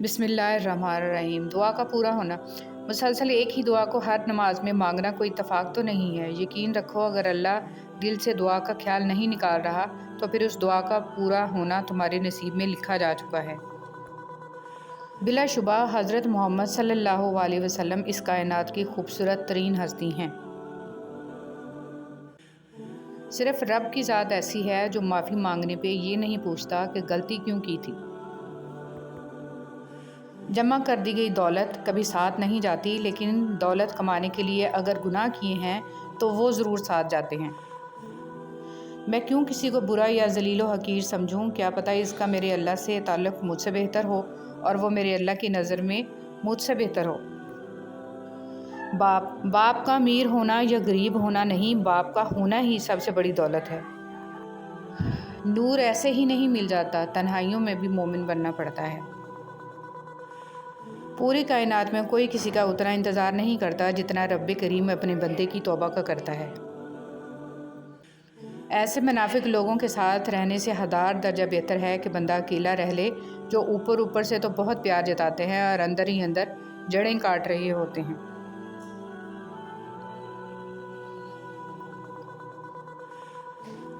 बिस्मिल्लाहिर्रहमानिर्रहीम। दुआ का पूरा होना। मुसलसल एक ही दुआ को हर नमाज में मांगना कोई इत्तफाक तो नहीं है। यकीन रखो, अगर अल्लाह दिल से दुआ का ख्याल नहीं निकाल रहा तो फिर उस दुआ का पूरा होना तुम्हारे नसीब में लिखा जा चुका है। बिलाशुबा हज़रत मोहम्मद सल्लल्लाहु अलैहि वसल्लम इस कायनात की खूबसूरत तरीन हस्ती हैं। सिर्फ रब की ज़ात ऐसी है जो माफ़ी मांगने पे ये नहीं पूछता कि गलती क्यों की थी। जमा कर दी गई दौलत कभी साथ नहीं जाती, लेकिन दौलत कमाने के लिए अगर गुनाह किए हैं तो वो ज़रूर साथ जाते हैं। मैं क्यों किसी को बुरा या ज़लील व हकीर समझूं? क्या पता इसका मेरे अल्लाह से ताल्लुक़ मुझसे बेहतर हो और वो मेरे अल्लाह की नज़र में मुझसे बेहतर हो। बाप का अमीर होना या गरीब होना नहीं, बाप का होना ही सबसे बड़ी दौलत है। नूर ऐसे ही नहीं मिल जाता, तन्हाइयों में भी मोमिन बनना पड़ता है। पूरी कायनात में कोई किसी का उतना इंतज़ार नहीं करता जितना रब्बे करीम अपने बंदे की तौबा का करता है। ऐसे मुनाफिक लोगों के साथ रहने से हज़ार दर्जा बेहतर है कि बंदा अकेला रह ले, जो ऊपर ऊपर से तो बहुत प्यार जताते हैं और अंदर ही अंदर जड़ें काट रहे होते हैं।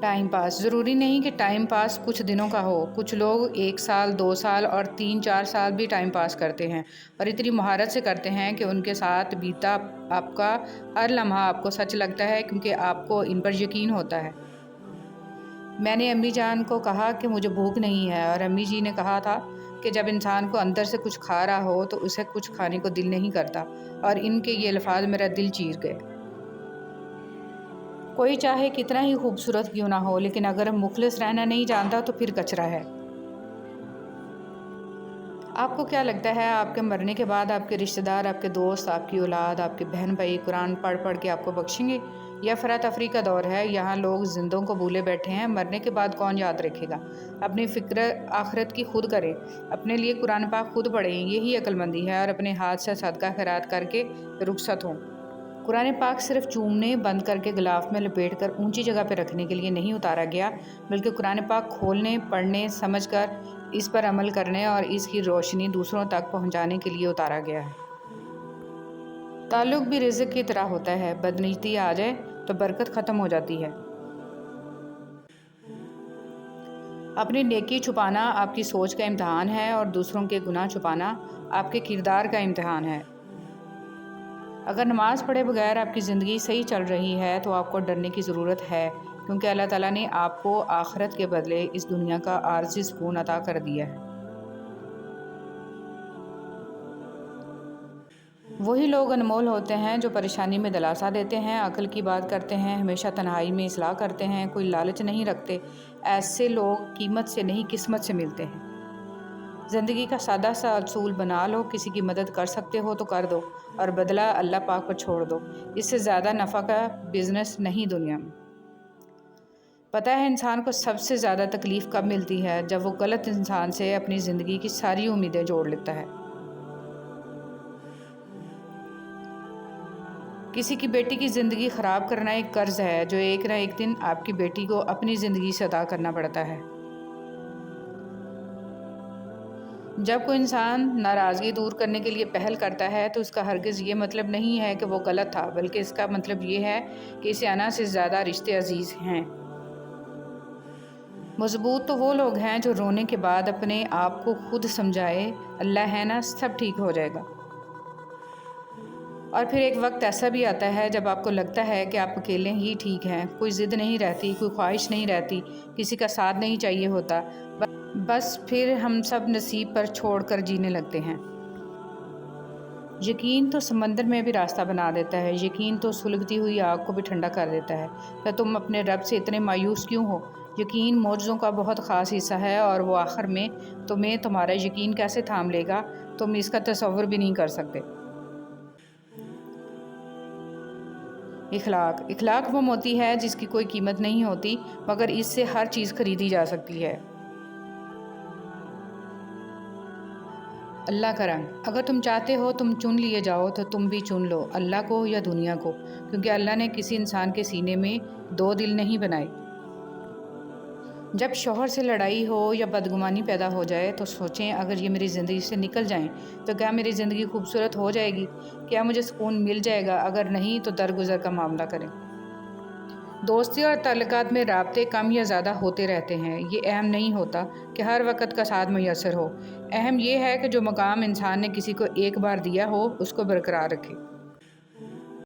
टाइम पास ज़रूरी नहीं कि टाइम पास कुछ दिनों का हो। कुछ लोग 1 साल, 2 साल और 3-4 साल भी टाइम पास करते हैं और इतनी महारत से करते हैं कि उनके साथ बीता आपका हर लम्हा आपको सच लगता है, क्योंकि आपको इन पर यकीन होता है। मैंने अम्मी जान को कहा कि मुझे भूख नहीं है, और अम्मी जी ने कहा था कि जब इंसान को अंदर से कुछ खा रहा हो तो उसे कुछ खाने को दिल नहीं करता, और इनके ये अल्फाज मेरा दिल चीर गए। कोई चाहे कितना ही खूबसूरत क्यों ना हो, लेकिन अगर मुखलिस रहना नहीं जानता तो फिर कचरा है। आपको क्या लगता है आपके मरने के बाद आपके रिश्तेदार, आपके दोस्त, आपकी औलाद, आपके बहन भाई कुरान पढ़ पढ़ के आपको बख्शेंगे? यह अफरा तफरी का दौर है। यहाँ लोग जिंदों को भूले बैठे हैं, मरने के बाद कौन याद रखेगा। अपनी फ़िक्र आखिरत की खुद करें, अपने लिए कुरान पाक खुद पढ़ें, यही अक्लमंदी है, और अपने हाथ से सदका खैरात करके रुखसत हों। कुरान पाक सिर्फ चूमने, बंद करके गिलाफ में लपेट कर ऊंची जगह पर रखने के लिए नहीं उतारा गया, बल्कि कुरान पाक खोलने, पढ़ने, समझकर इस पर अमल करने और इसकी रोशनी दूसरों तक पहुंचाने के लिए उतारा गया है। ताल्लुक़ भी रिज़्क़ की तरह होता है, बदनीयती आ जाए तो बरकत ख़त्म हो जाती है। अपनी नेकी छुपाना आपकी सोच का इम्तहान है, और दूसरों के गुनाह छुपाना आपके किरदार का इम्तहान है। अगर नमाज़ पढ़े बगैर आपकी ज़िंदगी सही चल रही है तो आपको डरने की ज़रूरत है, क्योंकि अल्लाह ताला ने आपको आखिरत के बदले इस दुनिया का आर्ज़ी सुकून अता कर दिया है। वही लोग अनमोल होते हैं जो परेशानी में दिलासा देते हैं, अक्ल की बात करते हैं, हमेशा तन्हाई में इस्लाह करते हैं, कोई लालच नहीं रखते। ऐसे लोग कीमत से नहीं किस्मत से मिलते हैं। ज़िंदगी का सादा सा असूल बना लो, किसी की मदद कर सकते हो तो कर दो और बदला अल्लाह पाक पर छोड़ दो। इससे ज़्यादा नफ़ा का बिज़नेस नहीं दुनिया में। पता है इंसान को सबसे ज़्यादा तकलीफ़ कब मिलती है? जब वो गलत इंसान से अपनी ज़िंदगी की सारी उम्मीदें जोड़ लेता है। किसी की बेटी की ज़िंदगी ख़राब करना एक कर्ज़ है जो एक ना एक दिन आपकी बेटी को अपनी ज़िंदगी से अदा करना पड़ता है। जब कोई इंसान नाराज़गी दूर करने के लिए पहल करता है तो उसका हरगिज़ ये मतलब नहीं है कि वो गलत था, बल्कि इसका मतलब ये है कि इसे आना से ज़्यादा रिश्ते अजीज़ हैं। मज़बूत तो वो लोग हैं जो रोने के बाद अपने आप को खुद समझाए, अल्लाह है ना, सब ठीक हो जाएगा। और फिर एक वक्त ऐसा भी आता है जब आपको लगता है कि आप अकेले ही ठीक हैं, कोई ज़िद नहीं रहती, कोई ख्वाहिश नहीं रहती, किसी का साथ नहीं चाहिए होता। बस फिर हम सब नसीब पर छोड़कर जीने लगते हैं। यकीन तो समंदर में भी रास्ता बना देता है, यकीन तो सुलगती हुई आग को भी ठंडा कर देता है। तो तुम अपने रब से इतने मायूस क्यों हो? यकीन मौजज़ों का बहुत ख़ास हिस्सा है, और वो आखिर में तुम्हें तुम्हारा यकीन कैसे थाम लेगा, तुम इसका तसव्वुर भी नहीं कर सकते। इखलाक वो मोती है जिसकी कोई कीमत नहीं होती, मगर इससे हर चीज़ खरीदी जा सकती है। अल्लाह का रंग। अगर तुम चाहते हो तुम चुन लिए जाओ तो तुम भी चुन लो, अल्लाह को या दुनिया को, क्योंकि अल्लाह ने किसी इंसान के सीने में 2 दिल नहीं बनाए। جب شوہر سے لڑائی ہو یا بدگمانی پیدا ہو جائے تو سوچیں اگر یہ میری زندگی سے نکل جائیں تو کیا میری زندگی خوبصورت ہو جائے گی؟ کیا مجھے سکون مل جائے گا؟ اگر نہیں تو درگزر کا معاملہ کریں۔ دوستی اور تعلقات میں رابطے کم یا زیادہ ہوتے رہتے ہیں۔ یہ اہم نہیں ہوتا کہ ہر وقت کا ساتھ میسر ہو، اہم یہ ہے کہ جو مقام انسان نے کسی کو ایک بار دیا ہو اس کو برقرار رکھے۔